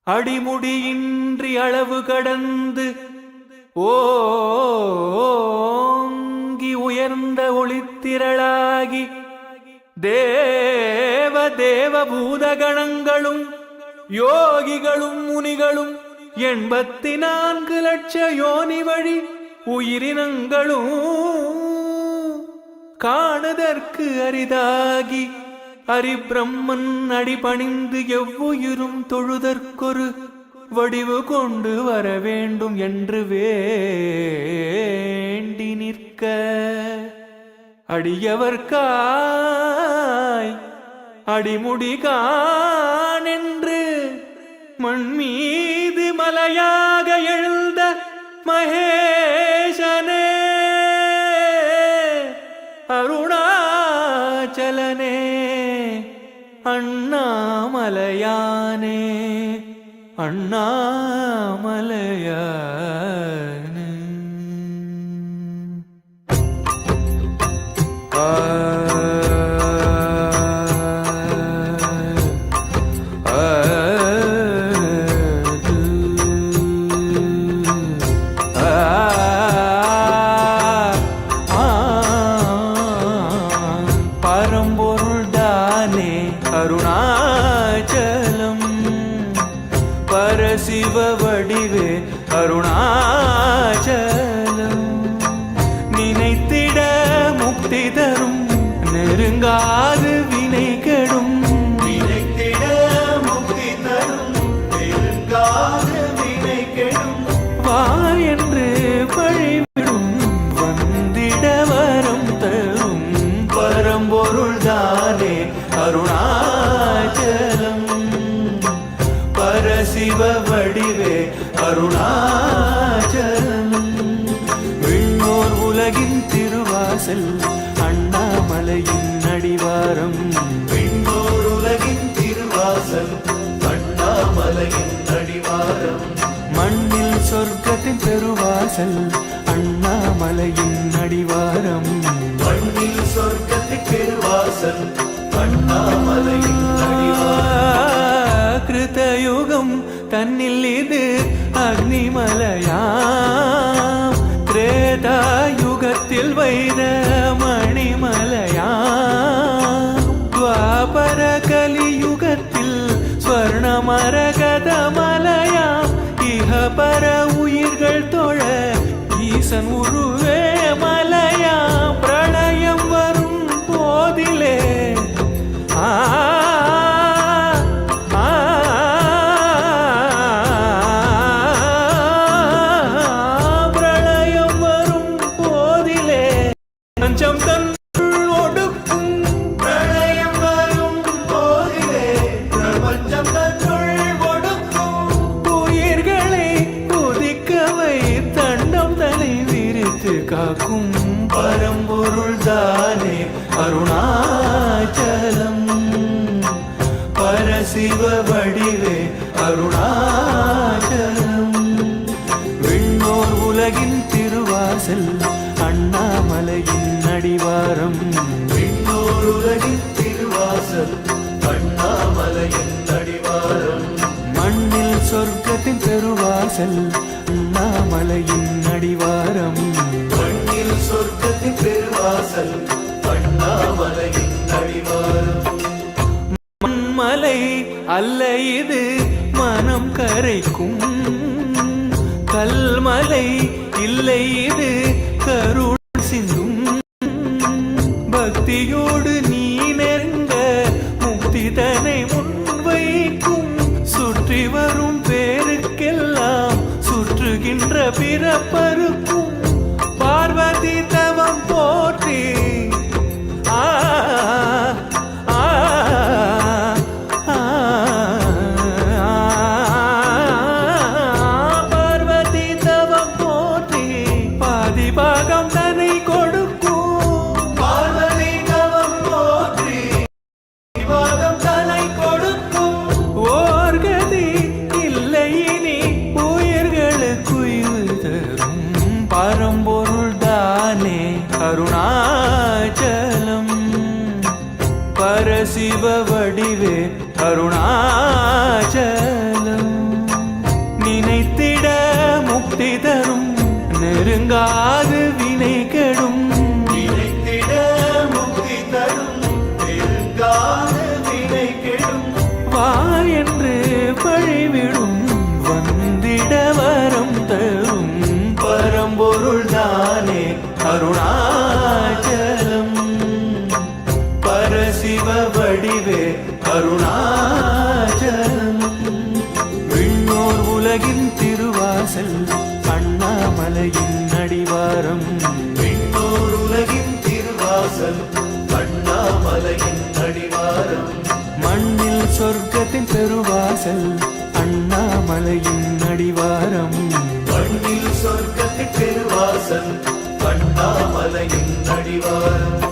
அடிமுடியின்றி அளவு கடந்து ஓங்கி உயர்ந்த ஒளித்திரளாகி தேவ தேவ பூதகணங்களும் யோகிகளும் முனிகளும் 84 லட்ச யோனி வழி உயிரினங்களும் காணுதற்கு அரிதாகி அரிபிரம்மன் அடிபணிந்து எவ்வுயிரும் தொழுதற்கொரு வடிவு கொண்டு வர வேண்டும் என்று வேண்டி நிற்க அடியவர்காய் அடிமுடி காணென்று மண் மீது மலையாக எழுந்த மகேசனே அருணாச்சலனே அண்ணாமலையானே அண்ணாமலையானே அருணாச்சலம் பரசிவ வடிவே அருணாச்சலம் நினைத்திட முக்தி தரும் நெருங்காது வினை கெடும் நினைத்திட முக்தி தரும் நெருங்காது வினை கெடும் வா என்று பழிவிடும் வந்திட வரம் தரும் பரம்பொருள்தானே அருணாச்சலம் பரசிவ வடிவே அருணாச்சலம் விண்ணோர் உலகின் திருவாசல் அண்ணாமலையின் அடிவாரம் விண்ணோர் உலகின் திருவாசல் அண்ணாமலையின் அடிவாரம் மண்ணில் சொர்க்கத்தின் பெருவாசல் அண்ணாமலையின் அடிவாரம் மண்ணில் சொர்க்கத்தின் பெருவாசல் அண்ணாமலையின் அடிவாரம் கிருதயுகம் தன்னில் இது அக்னிமலையாம் திரேதாயுகத்தில் வைர மணிமலையாம் துவாபர கலியுகத்தில் ஸ்வர்ணமரகதமலையாம் இஹபர உயிர்கள் தொழ ஈசன் உருவே மலையாம் பிரளயம் வரும் போதிலே பிரளயம் வரும் போதிலே பஞ்சம் தன்னுள் ஒடுக்கும் பிரளயம் வரும் போதிலே பிரபஞ்சம் தன்னுள் ஒடுக்கும் உயிர்களை குதிக்கவை தண்டம் தலை விரித்து காக்கும் பரம்பொருள் தானே அருணாச்சலம் பரசிவ வடிவே அருணாச்சலம் விண்ணோர் உலகின் திருவாசல் அண்ணாமலையின் அடிவாரம் விண்ணோர் உலகின் திருவாசல் அண்ணாமலையின் அடிவாரம் மண்ணில் சொர்க்கத்தின் பெருவாசல் அண்ணாமலையின் அடிவாரம் மண்ணில் சொர்க்கத்தின் பெருவாசல் அண்ணாமலையின் அடிவாரம் மண்மலை அல்ல இது மனம் கரைக்கும் கல்மலை இல்லை இது கருணை சிந்தும் பக்தியோடு நீ நெருங்க முக்தி தனை முன்வைக்கும் சுற்றி வரும் பேருக்கெல்லாம் சுற்றுகின்ற பிறப்பருக்கும் பார்வதி தவம் போற்றி பார்வதி தவம் போற்றி பாதிபாகம் தன்னை கொடுக்கும் பார்வதி தவம் போற்றி விவாதம் தலை கொடுக்கும் ஓர்கதி இல்லை இனி உயிர்களுக்கு உயிர் தரும் பெருவாசல் அண்ணாமலையின் அடிவாரம் மண்ணில் சொர்க்கத்தின் பெருவாசல் அண்ணாமலையின் அடிவாரம்